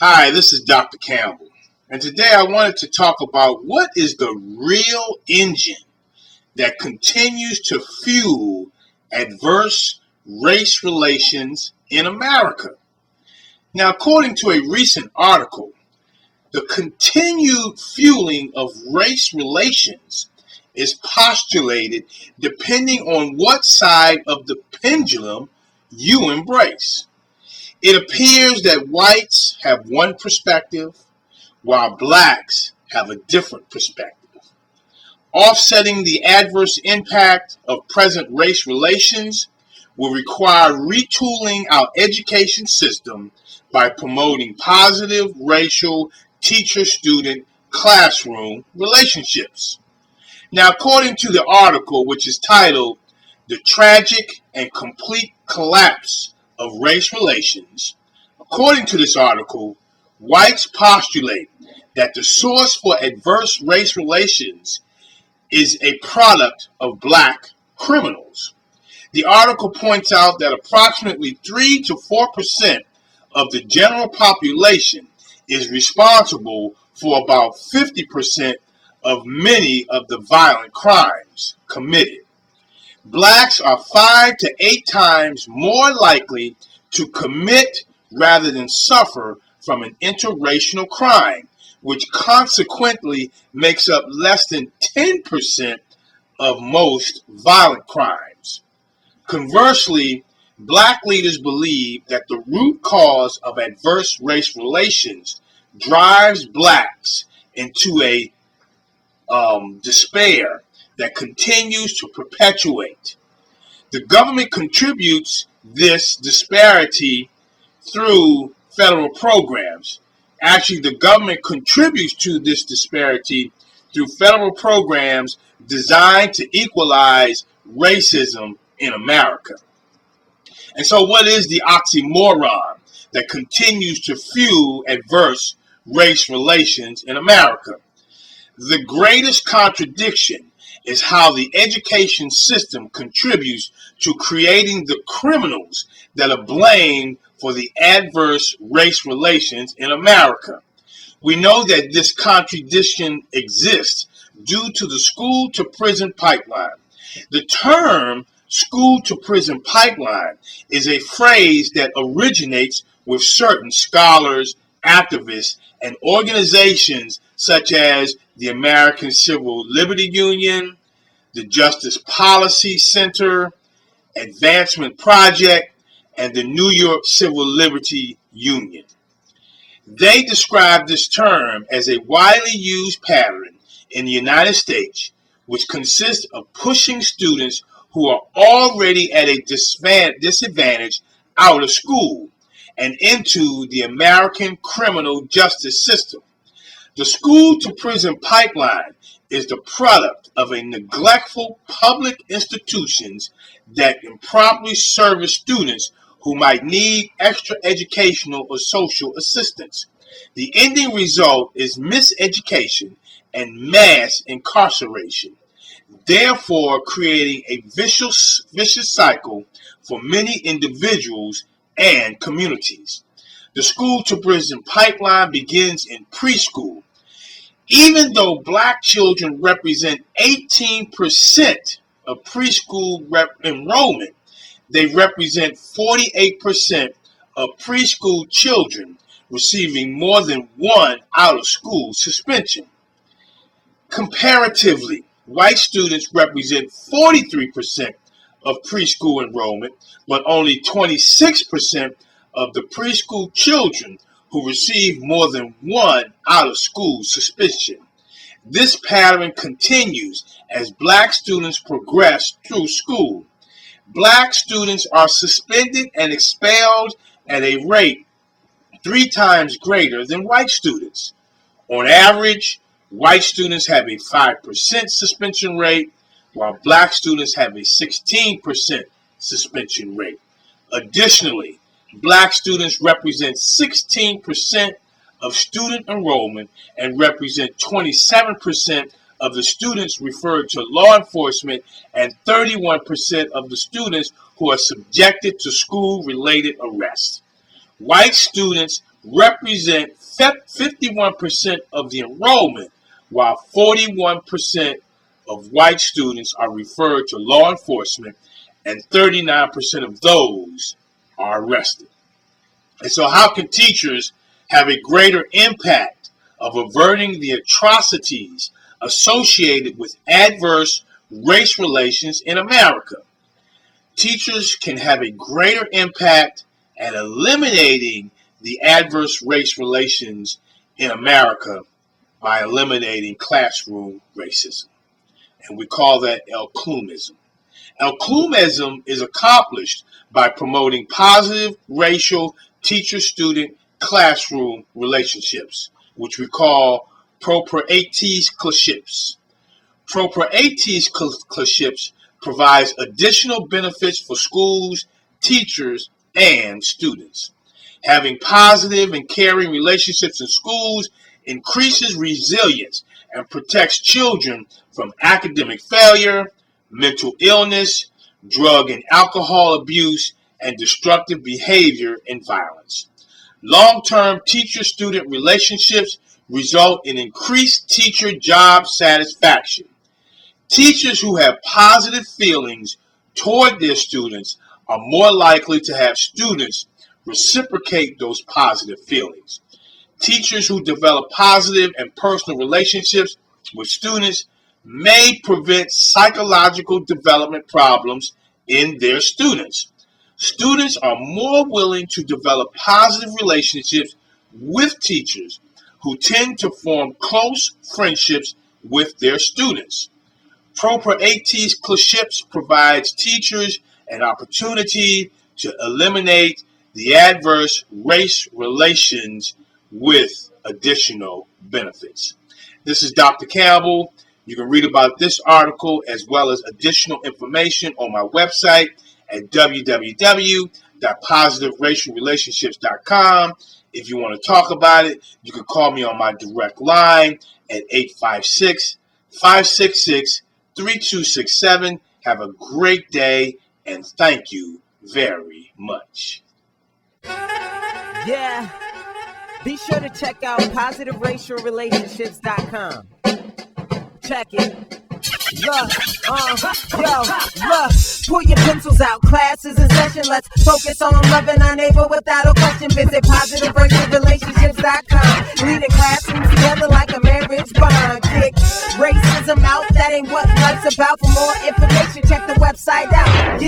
Hi, this is Dr. Campbell, and today I wanted to talk about what is the real engine that continues to fuel adverse race relations in America. Now, according to a recent article, the continued fueling of race relations is postulated depending on what side of the pendulum you embrace. It appears that whites have one perspective, while blacks have a different perspective. Offsetting the adverse impact of present race relations will require retooling our education system by promoting positive racial teacher-student classroom relationships. Now, according to the article, which is titled "The Tragic and Complete Collapse of Race Relations," according to this article, whites postulate that the source for adverse race relations is a product of black criminals. The article points out that approximately 3 to 4% of the general population is responsible for about 50% of many of the violent crimes committed. Blacks are 5 to 8 times more likely to commit rather than suffer from an interracial crime, which consequently makes up less than 10% of most violent crimes. Conversely, black leaders believe that the root cause of adverse race relations drives blacks into a despair that continues to perpetuate. The government contributes this disparity through federal programs. Actually, the government contributes to this disparity through federal programs designed to equalize racism in America. And so what is the oxymoron that continues to fuel adverse race relations in America? The greatest contradiction is how the education system contributes to creating the criminals that are blamed for the adverse race relations in America. We know that this contradiction exists due to the school-to-prison pipeline. The term school-to-prison pipeline is a phrase that originates with certain scholars, activists, and organizations such as the American Civil Liberty Union, the Justice Policy Center, Advancement Project, and the New York Civil Liberty Union. They describe this term as a widely used pattern in the United States, which consists of pushing students who are already at a disadvantage out of school and into the American criminal justice system. The school-to-prison pipeline is the product of a neglectful public institutions that improperly service students who might need extra educational or social assistance. The ending result is miseducation and mass incarceration, therefore creating a vicious cycle for many individuals and communities. The school-to-prison pipeline begins in preschool. Even though black children represent 18% of preschool enrollment, they represent 48% of preschool children receiving more than one out-of-school suspension. Comparatively, white students represent 43% of preschool enrollment, but only 26% of the preschool children who receive more than one out-of-school suspension. This pattern continues as black students progress through school. Black students are suspended and expelled at a rate 3 times greater than white students. On average, white students have a 5% suspension rate, while black students have a 16% suspension rate. Additionally, black students represent 16% of student enrollment and represent 27% of the students referred to law enforcement and 31% of the students who are subjected to school-related arrests. White students represent 51% of the enrollment, while 41% of white students are referred to law enforcement and 39% of those are arrested. And so how can teachers have a greater impact of averting the atrocities associated with adverse race relations in America? Teachers can have a greater impact at eliminating the adverse race relations in America by eliminating classroom racism. And we call that Elklumism. Elklumism is accomplished by promoting positive racial teacher-student classroom relationships, which we call proprieties claships. Proprieties claships provides additional benefits for schools, teachers, and students. Having positive and caring relationships in schools increases resilience and protects children from academic failure, mental illness, drug and alcohol abuse, and destructive behavior and violence. Long-term teacher-student relationships result in increased teacher job satisfaction. Teachers who have positive feelings toward their students are more likely to have students reciprocate those positive feelings. Teachers who develop positive and personal relationships with students may prevent psychological development problems in their students. Students are more willing to develop positive relationships with teachers who tend to form close friendships with their students. Proprieties claships provides teachers an opportunity to eliminate the adverse race relations with additional benefits. This is Dr. Campbell. You can read about this article as well as additional information on my website at www.positiveracialrelationships.com. If you want to talk about it, you can call me on my direct line at 856-566-3267. Have a great day, and thank you very much. Yeah. Be sure to check out positiveracialrelationships.com. Check it. Look, pull your pencils out, class is in session. Let's focus on loving our neighbor without a question. Visit positiveracialrelationships.com. Leading classrooms together like a marriage bond. Kick racism out, that ain't what life's about. For more information, check the website out.